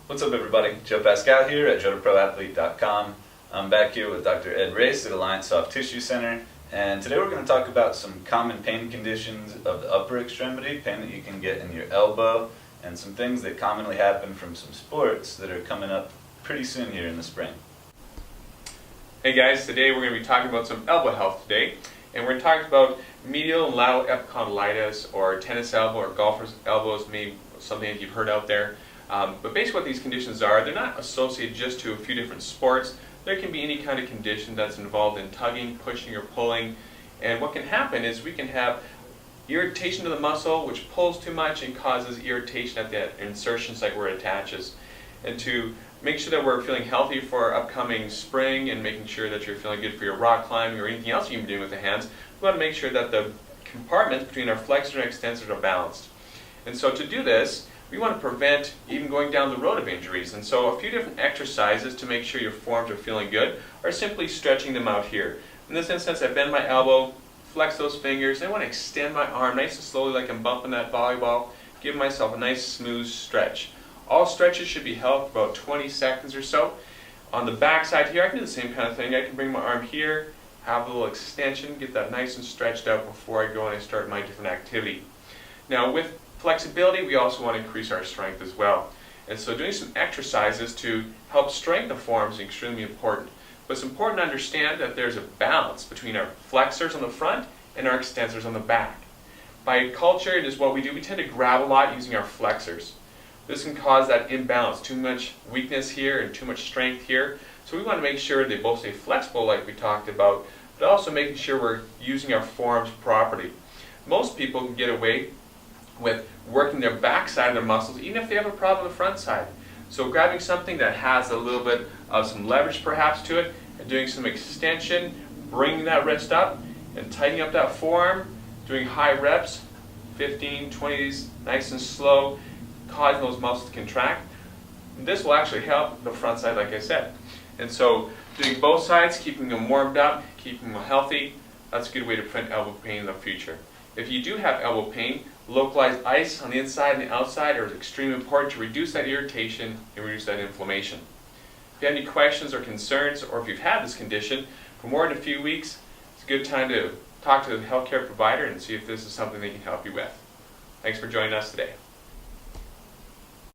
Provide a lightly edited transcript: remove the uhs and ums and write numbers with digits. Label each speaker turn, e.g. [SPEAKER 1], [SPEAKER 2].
[SPEAKER 1] What's up, everybody? Joe Pascal here at JoeTheProAthlete.com. I'm back here with Dr. Ed Race at Alliance Soft Tissue Center, and today we're going to talk about some common pain conditions of the upper extremity, pain that you can get in your elbow, and some things that commonly happen from some sports that are coming up pretty soon here in the spring.
[SPEAKER 2] Hey guys, today we're going to be talking about some elbow health today, and we're going to talk about medial and lateral epicondylitis, or tennis elbow, or golfer's elbows, maybe something that you've heard out there. But basically what these conditions are, they're not associated just to a few different sports. There can be any kind of condition that's involved in tugging, pushing, or pulling. And what can happen is we can have irritation to the muscle, which pulls too much and causes irritation at the insertion site where it attaches. And to make sure that we're feeling healthy for our upcoming spring and making sure that you're feeling good for your rock climbing or anything else you can be doing with the hands, we want to make sure that the compartments between our flexors and extensors are balanced. And so to do this, we want to prevent even going down the road of injuries. And so a few different exercises to make sure your forearms are feeling good are simply stretching them out here. In this instance, I bend my elbow, flex those fingers. I want to extend my arm nice and slowly like I'm bumping that volleyball. Give myself a nice smooth stretch. All stretches should be held for about 20 seconds or so. On the back side here, I can do the same kind of thing. I can bring my arm here, have a little extension, get that nice and stretched out before I go and I start my different activity. Now with flexibility, we also want to increase our strength as well. And so doing some exercises to help strengthen the forearms is extremely important. But it's important to understand that there's a balance between our flexors on the front and our extensors on the back. By culture, it is what we do. We tend to grab a lot using our flexors. This can cause that imbalance, too much weakness here and too much strength here. So we want to make sure they both stay flexible like we talked about, but also making sure we're using our forearms properly. Most people can get away with working their back side of their muscles even if they have a problem on the front side. So grabbing something that has a little bit of some leverage perhaps to it and doing some extension, bringing that wrist up and tightening up that forearm, doing high reps, 15, 20s, nice and slow, causing those muscles to contract. And this will actually help the front side like I said. And so doing both sides, keeping them warmed up, keeping them healthy, that's a good way to prevent elbow pain in the future. If you do have elbow pain, localized ice on the inside and the outside are extremely important to reduce that irritation and reduce that inflammation. If you have any questions or concerns, or if you've had this condition for more than a few weeks, it's a good time to talk to the healthcare provider and see if this is something they can help you with. Thanks for joining us today.